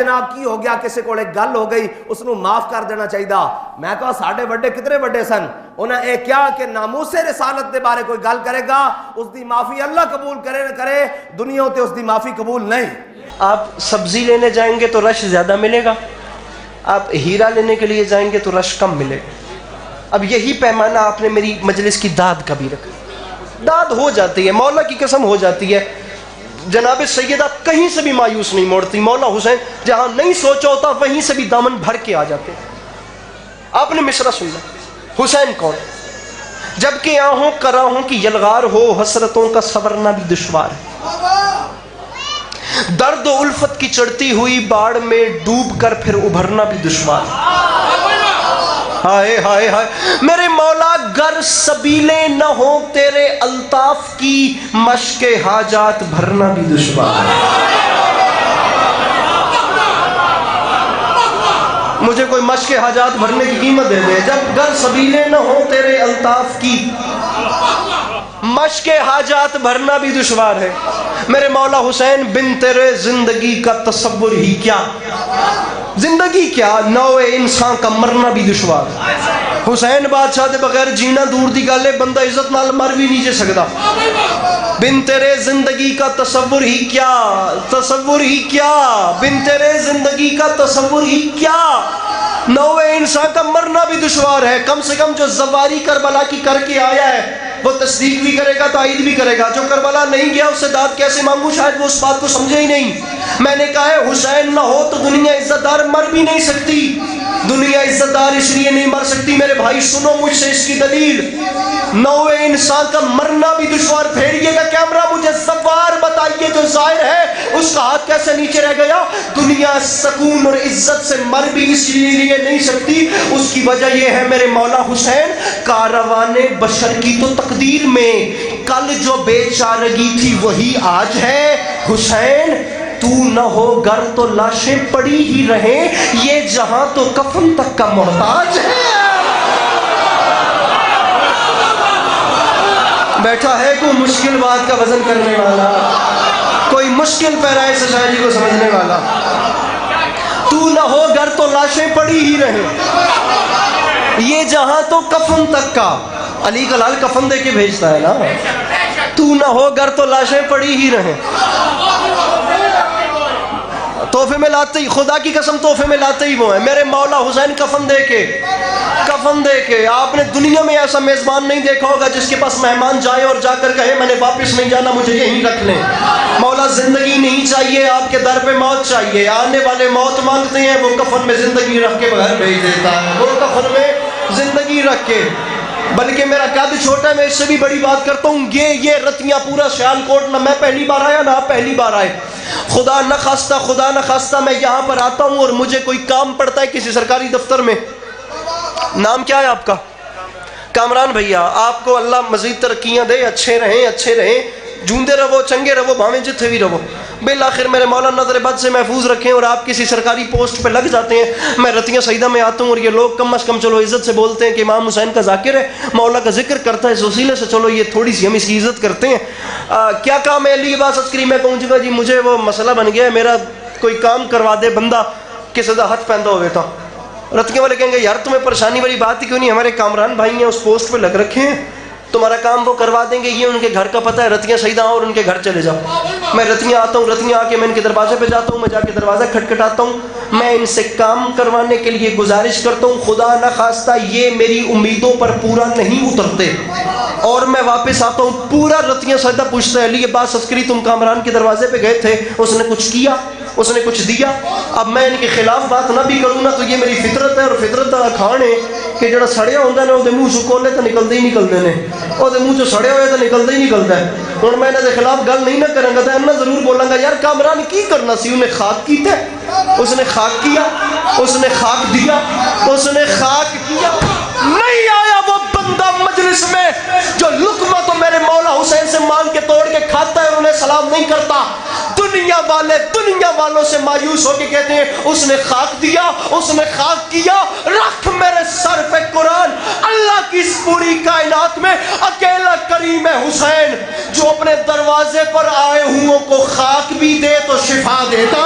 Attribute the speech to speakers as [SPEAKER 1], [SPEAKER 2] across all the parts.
[SPEAKER 1] جناب کی ہو گیا کسی کو ایک گل ہو گئی اس نو معاف کر دینا چاہیے. میں کہا ساڈے بڑے کتنے بڑے سن, انہیں یہ کیا کہ ناموس رسالت دے بارے کوئی گل کرے گا اس دی معافی اللہ قبول کرے نہ کرے, دنیا تے اس دی معافی قبول نہیں.
[SPEAKER 2] آپ سبزی لینے جائیں گے تو رش زیادہ ملے گا, آپ ہیرا لینے کے لیے جائیں گے تو رش کم ملے گا. اب یہی پیمانہ آپ نے میری مجلس کی داد کا بھی رکھا. داد ہو جاتی ہے, مولا کی قسم ہو جاتی ہے. جناب سیدہ کہیں سے بھی مایوس نہیں موڑتی. مولا حسین جہاں نہیں سوچا ہوتا وہیں سے بھی دامن بھر کے آ جاتے. آپ نے مصرع سننا, حسین کون؟ جبکہ آہوں کراہوں کی یلغار ہو, حسرتوں کا سورنا بھی دشوار ہے. درد و الفت کی چڑھتی ہوئی باڑ میں ڈوب کر پھر ابھرنا بھی دشوار ہے. ہائے ہائے ہائے میرے مولا, گر سبیلے نہ ہو تیرے الطاف کی, مشق حاجات بھرنا بھی دشوار ہے. مجھے کوئی مشق حاجات بھرنے کی قیمت دے دے. جب گر سبیلے نہ ہو تیرے الطاف کی, مشق حاجات بھرنا بھی دشوار ہے. میرے مولا حسین بن تیرے زندگی کا تصور ہی کیا, زندگی کیا, نوع انسان کا مرنا بھی دشوار. حسین بادشاہ دے بغیر جینا دور دی گل ہے, بندہ عزت نال مر بھی نہیں جے سکدا. بن تیرے زندگی کا تصور ہی کیا, تصور ہی کیا, بن تیرے زندگی کا تصور ہی کیا, نوع انسان کا مرنا بھی دشوار ہے. کم سے کم جو زواری کربلا کی کر کے آیا ہے وہ تصدیق بھی کرے گا, تائید بھی کرے گا. جو کربلا نہیں گیا اس سے داد کیسے مانگوں, شاید وہ اس بات کو سمجھے ہی نہیں. میں نے کہا ہے حسین نہ ہو تو دنیا عزت دار مر بھی نہیں سکتی. دنیا عزت دار اس لیے نہیں مر سکتی میرے بھائی, سنو مجھ سے اس کی دلیل. نوع انسان کا مرنا بھی دشوار. پھیریے گا کیمرہ, مجھے زوار بتائیے جو ظاہر ہے اس کا ہاتھ کیسے نیچے رہ گیا. دنیا سکون اور عزت سے مر بھی اس لیے نہیں سکتی. اس کی وجہ یہ ہے میرے مولا حسین, کاروان بشر کی تو تقدیر میں کل جو بے چارگی تھی وہی آج ہے. حسین تو نہ ہو گر تو لاشیں پڑی ہی رہیں, یہ جہاں تو کفن تک کا محتاج ہے. بیٹھا ہے کوئی مشکل بات کا وزن کرنے والا, کوئی مشکل پیرائے سے شاعری کو سمجھنے والا. تو نہ ہو گر تو لاشیں پڑی ہی رہیں, یہ جہاں تو کفن تک کا. علی کا لال کفن دے کے بھیجتا ہے نا. تو نہ ہو گر تو لاشیں پڑی ہی رہیں, تحفے میں لاتے ہی, خدا کی قسم تحفے میں لاتے ہی وہ ہیں. میرے مولا حسین کفن دے کے, آپ نے دنیا میں ایسا میزبان نہیں دیکھا ہوگا جس کے پاس مہمان جائے اور جا کر کہے میں نے واپس نہیں جانا, مجھے یہیں رکھ لیں. مولا زندگی نہیں چاہیے, آپ کے در پہ موت چاہیے. آنے والے موت مانگتے ہیں, وہ کفن میں زندگی رکھ کے بغیر بھیج دیتا ہے. وہ کفن میں زندگی رکھ کے, بلکہ میرا قد چھوٹا ہے, میں اس سے بھی بڑی بات کرتا ہوں. یہ رتیاں پورا سیال کوٹ نہ میں پہلی بار آیا نہ آپ پہلی بار آئے. خدا نہ خواستہ میں یہاں پر آتا ہوں اور مجھے کوئی کام پڑتا ہے کسی سرکاری دفتر میں. نام کیا ہے آپ کا؟ کامران بھیا. آپ کو اللہ مزید ترقیاں دے, اچھے رہیں, جوندے رہو, چنگے رہو, بھاویں جتھے بھی رہو. بالآخر میرے مولا نظر بد سے محفوظ رکھیں اور آپ کسی سرکاری پوسٹ پہ لگ جاتے ہیں. میں رتیاں سیدہ میں آتا ہوں اور یہ لوگ کم از کم چلو عزت سے بولتے ہیں کہ امام حسین کا ذاکر ہے, مولا کا ذکر کرتا ہے, اس وسیلے سے چلو یہ تھوڑی سی ہم اس کی عزت کرتے ہیں. کیا کام ہے علی عباس عسکری؟ میں کہوں گا جی مجھے وہ مسئلہ بن گیا ہے, میرا کوئی کام کروا دے بندہ کسی کا ہاتھ پہنتا ہوئے تھا. رتیاں والے کہیں گے یار تمہیں پریشانی والی بات ہی کیوں نہیں, ہمارے کامران بھائی ہیں اس پوسٹ پہ لگ رکھے ہیں, تمہارا کام وہ کروا دیں گے. یہ ان کے گھر کا پتہ ہے, رتیاں سیدہ اور ان کے گھر چلے جاؤ. میں رتیاں آتا ہوں, رتیاں آ کے میں ان کے دروازے پہ جاتا ہوں, میں جا کے دروازہ کھٹکھٹاتا ہوں, میں ان سے کام کروانے کے لیے گزارش کرتا ہوں. خدا نہ خواستہ یہ میری امیدوں پر پورا نہیں اترتے اور میں واپس آتا ہوں. پورا رتیاں سیدہ پوچھتا ہے علی عباس عسکری تم کامران کے دروازے پہ گئے تھے, اس نے کچھ کیا, اس نے کچھ دیا؟ اب میں ان کے خلاف بات نہ بھی کروں نا تو یہ میری فطرت ہے, اور فطرت کا کھان ہے کہ جڑا سڑیا ہوتا ہے وہ منہ کھولے تو نکلتے ہی نکلتے ہیں, وہ منہ چ سڑیا ہوئے تو نکلتا ہی نکلتا ہے. ہوں میں انہوں کے خلاف گل نہیں نہ کروں گا تو انہیں ضرور بولاں گا یار کامران کی کرنا سی, انہیں خاک کیتا ہے, اس نے خاک کیا, اس نے خاک دیا, اس نے خاک کیا. نہیں آیا وہ بندہ مجلس میں جو لقمہ تو میرے مولا حسین سے مانگ کے توڑ کے کھاتا ہے اور انہیں سلام نہیں کرتا. دنیا والوں سے مایوس ہو کے کہتے ہیں اس نے خاک دیا, اس نے خاک کیا. رکھ میرے سر پہ قرآن, اللہ کی اس پوری کائنات میں اکیلا کریم ہے حسین جو اپنے دروازے پر آئے ہوں کو خاک بھی دے تو شفا دیتا.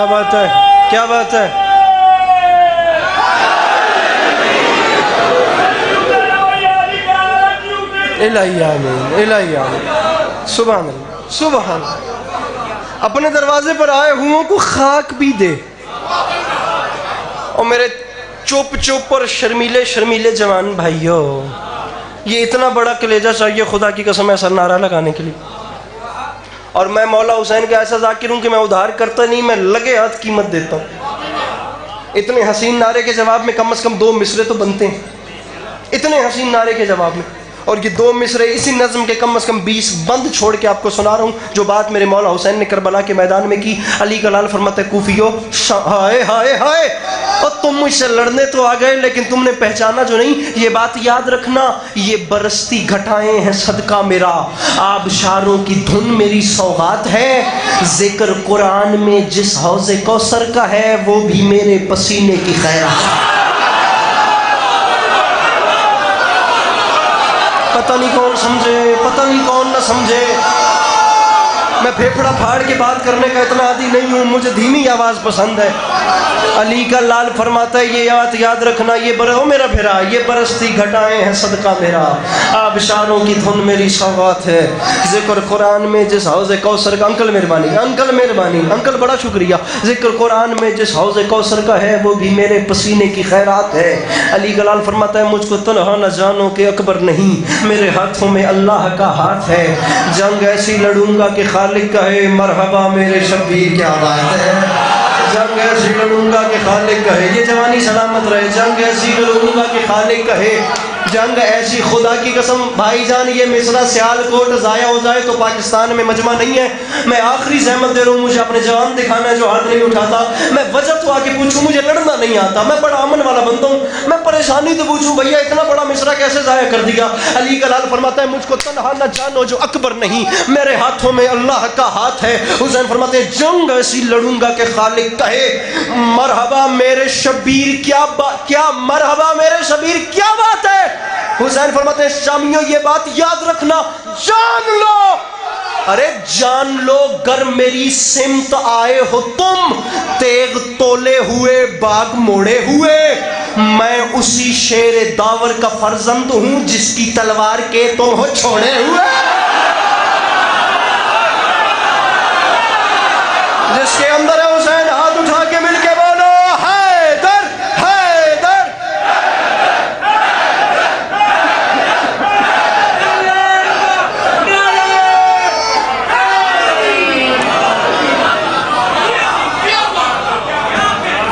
[SPEAKER 2] کیا بات ہے، کیا بات ہے. الہی آمین، الہی آمین. سبحان اللہ، سبحان اللہ. اپنے دروازے پر آئے ہوں کو خاک بھی دے. اور میرے چپ چپ اور شرمیلے شرمیلے جوان بھائیو، یہ اتنا بڑا کلیجہ چاہیے خدا کی قسم ایسا نعرہ لگانے کے لیے. اور میں مولا حسین کا ایسا ذاکر ہوں کہ میں ادھار کرتا نہیں، میں لگے ہاتھ قیمت دیتا ہوں. اتنے حسین نعرے کے جواب میں کم از کم 2 مصرے تو بنتے ہیں، اتنے حسین نعرے کے جواب میں. اور یہ 2 مصرے اسی نظم کے کم از کم 20 بند چھوڑ کے آپ کو سنا رہا ہوں، جو بات میرے مولا حسین نے کربلا کے میدان میں کی. علی کا لال فرماتا ہے کوفیو، ہائے ہائے ہائے، اور تم مجھ سے لڑنے تو آ گئے لیکن تم نے پہچانا جو نہیں. یہ بات یاد رکھنا، یہ برستی گھٹائیں ہیں صدقہ میرا، آبشاروں کی دھن میری سوغات ہے. ذکر قرآن میں جس حوض کوثر کا ہے وہ بھی میرے پسینے کی خیرات. پتہ نہیں کون سمجھے، پتہ نہیں کون نہ سمجھے. میں پھیپھڑا پھاڑ کے بات کرنے کا اتنا عادی نہیں ہوں، مجھے دھیمی آواز پسند ہے. علی کا لال فرماتا ہے یہ بات یاد رکھنا، یہ میرا بھیرا، یہ برستی گھٹائیں ہیں صدقہ میرا، آبشاروں کی دھن میری سوغات ہے. ذکر قرآن میں جس حوض کوثر کا، انکل مہربانی، انکل مہربانی، انکل بڑا شکریہ. ذکر قرآن میں جس حوض کوثر کا ہے وہ بھی میرے پسینے کی خیرات ہے. علی کا لال فرماتا ہے مجھ کو تنہا نہ جانو کہ اکبر نہیں، میرے ہاتھوں میں اللہ کا ہاتھ ہے. جنگ ایسی لڑوں گا کہ خالق کہے مرحبا میرے شبیر، کیا بات ہے. جنگ ایسی لڑوں گا کہ خالق کہے، یہ جوانی سلامت رہے. جنگ ایسی لڑوں گا کہ خالق کہے، جنگ ایسی. خدا کی قسم بھائی جان، یہ مصرع سیال کوٹ ضائع ہو جائے تو پاکستان میں مجمع نہیں ہے. میں آخری زحمت دے رہا ہوں، مجھے اپنے جوان دکھانا ہے جو ہاتھ نہیں اٹھاتا. میں وجہ تو آ کے پوچھوں، مجھے لڑنا نہیں آتا، میں بڑا امن والا بندہ ہوں. میں پریشانی تو پوچھوں بھیا اتنا بڑا مصرع کیسے ضائع کر دیا. علی کا لال فرماتا ہے مجھ کو تنہا نہ جانو جو اکبر نہیں، میرے ہاتھوں میں اللہ کا ہاتھ ہے. حسین فرماتے ہیں جنگ ایسی لڑوں گا کہ خالق کہے مرحبا میرے شبیر، کیا مرحبا میرے شبیر، کیا بات ہے. حسین فرماتے ہیں شامیوں یہ بات یاد رکھنا، جان لو، ارے جان لو گر میری سمت آئے ہو تم، تیغ تولے ہوئے باغ موڑے ہوئے، میں اسی شیر داور کا فرزند ہوں جس کی تلوار کے تم ہو چھوڑے ہوئے. جس کے اندر ہے حسین ہاتھ اٹھا کے مل کے بولو حیدر حیدر.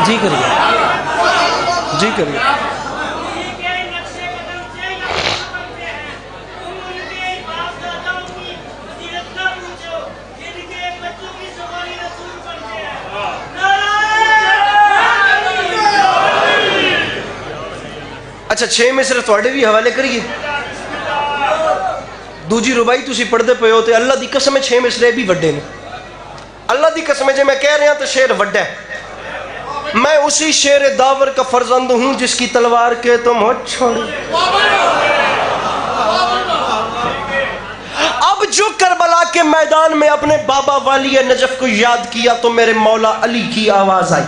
[SPEAKER 2] جی کریے، جی کریے. اچھا 6 مصرے تھوڑے بھی حوالے کریے. دوجی ربائی تسی پڑھتے پے ہو تے اللہ دی قسم 6 مصرے بھی وڈے نے. اللہ دی قسم جے میں کہہ رہا ہوں تو شعر وڈا ہے. میں اسی شیر داور کا فرزند ہوں جس کی تلوار کے تم ہو چھوڑے. اب جو کربلا کے میدان میں اپنے بابا والی نجف کو یاد کیا تو میرے مولا علی کی آواز آئی.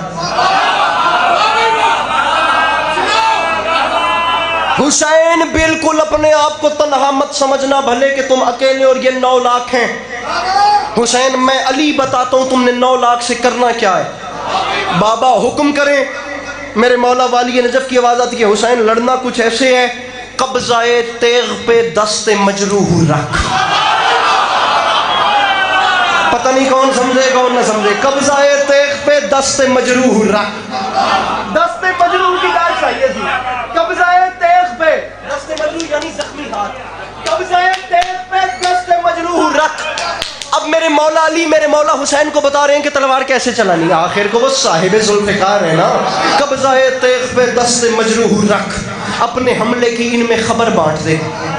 [SPEAKER 2] حسین بالکل اپنے آپ کو تنہا مت سمجھنا، بھلے کہ تم اکیلے اور یہ 9 لاکھ ہیں. حسین میں علی بتاتا ہوں تم نے 9 لاکھ سے کرنا کیا ہے. بابا حکم کریں. میرے مولا والی نجف کی آواز آتی کہ حسین لڑنا کچھ ایسے ہے، قبضہ تیغ پہ دست مجروح رکھ. پتہ نہیں کون سمجھے کون نہ سمجھے. قبضہ تیغ پہ دست مجروح رکھ. دست مجروح کی بات چاہیے تھی. قبضہ تیغ پہ دست مجروح یعنی زخمی ہاتھ. قبضہ تیغ پہ دست مجروح رکھ. اب میرے مولا علی میرے مولا حسین کو بتا رہے ہیں کہ تلوار کیسے چلانی ہے. آخر کو وہ صاحب ذوالفقار ہے نا. قبضہ تیغ پہ دست مجروح رکھ، اپنے حملے کی ان میں خبر بانٹ دے.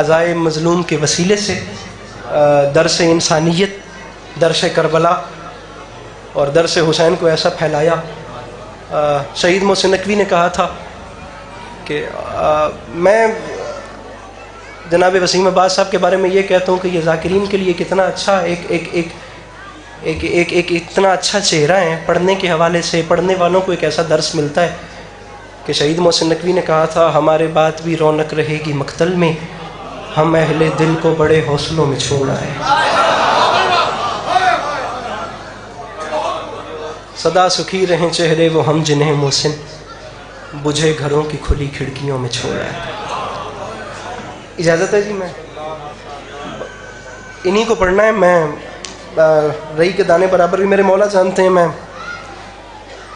[SPEAKER 2] عزائے مظلوم کے وسیلے سے درس انسانیت، درس کربلا اور درس حسین کو ایسا پھیلایا. شہید محسن نقوی نے کہا تھا کہ میں جناب وسیم عباس صاحب کے بارے میں یہ کہتا ہوں کہ یہ ذاکرین کے لیے کتنا اچھا ایک اتنا اچھا چہرہ ہے. پڑھنے کے حوالے سے پڑھنے والوں کو ایک ایسا درس ملتا ہے کہ شہید محسن نقوی نے کہا تھا ہمارے بات بھی رونق رہے گی مقتل میں، ہم اہل دل کو بڑے حوصلوں میں چھوڑا ہے. سدا سکھی رہیں چہرے وہ ہم جنہیں محسن، بجھے گھروں کی کھلی کھڑکیوں میں چھوڑا ہے. اجازت ہے جی، میں انہی کو پڑھنا ہے. میں رئی کے دانے برابر بھی میرے مولا جانتے ہیں. میں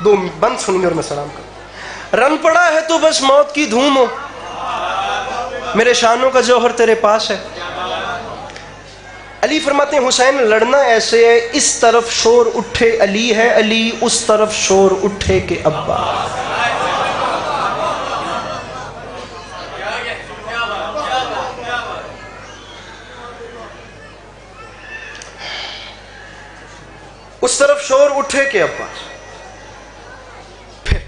[SPEAKER 2] دو بند سنیں گے اور میں سلام کروں. رن پڑا ہے تو بس موت کی دھوم ہو، میرے شانوں کا جوہر تیرے پاس ہے. علی فرماتے ہیں حسین لڑنا ایسے ہے، اس طرف شور اٹھے علی ہے علی، اس طرف شور اٹھے کہ ابا. اس طرف شور اٹھے کہ ابا. پھر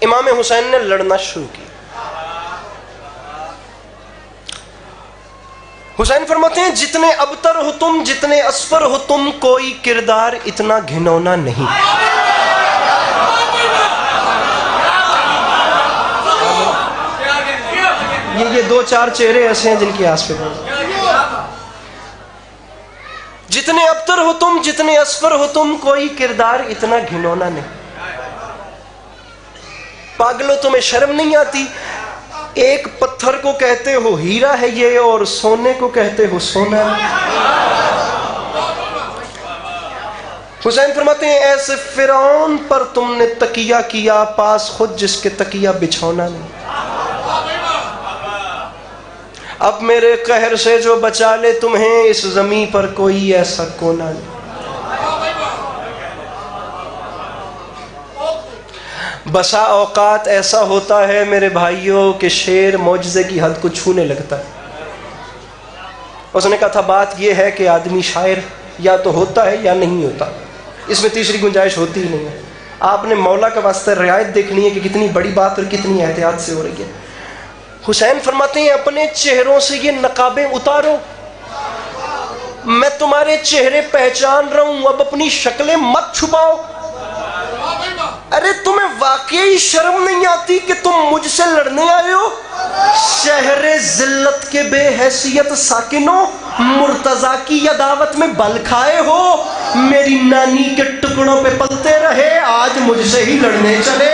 [SPEAKER 2] امام حسین نے لڑنا شروع کیا. حسین فرماتے ہیں جتنے ابتر ہو تم، جتنے اسفر ہو تم، کوئی کردار اتنا گھنونا نہیں. یہ دو چار چہرے ایسے ہیں جن کی آس پہ جتنے ابتر ہو تم، جتنے اسفر ہو تم، کوئی کردار اتنا گھنونا نہیں. پاگلو تمہیں شرم نہیں آتی؟ ایک پتھر کو کہتے ہو ہیرا ہے یہ، اور سونے کو کہتے ہو سونا. حسین فرماتے ہیں ایسے فرعون پر تم نے تکیہ کیا، پاس خود جس کے تکیہ بچھونا نہیں. اب میرے قہر سے جو بچا لے تمہیں، اس زمین پر کوئی ایسا کونا نہیں. بسا اوقات ایسا ہوتا ہے میرے بھائیوں کہ شعر معجزے کی حد کو چھونے لگتا ہے. اس نے کہا تھا بات یہ ہے کہ آدمی شاعر یا تو ہوتا ہے یا نہیں ہوتا، اس میں تیسری گنجائش ہوتی ہی نہیں ہے. آپ نے مولا کا واسطہ رعایت دیکھنی ہے کہ کتنی بڑی بات اور کتنی احتیاط سے ہو رہی ہے. حسین فرماتے ہیں اپنے چہروں سے یہ نقابیں اتارو، میں تمہارے چہرے پہچان رہا ہوں، اب اپنی شکلیں مت چھپاؤ. ارے تمہیں واقعی شرم نہیں آتی کہ تم مجھ سے لڑنے آئے ہو؟ شہر ذلت کے بے حیثیت ساکنوں، مرتضیٰ کی عداوت میں بل کھائے ہو. میری نانی کے ٹکڑوں پہ پلتے رہے، آج مجھ سے ہی لڑنے چلے.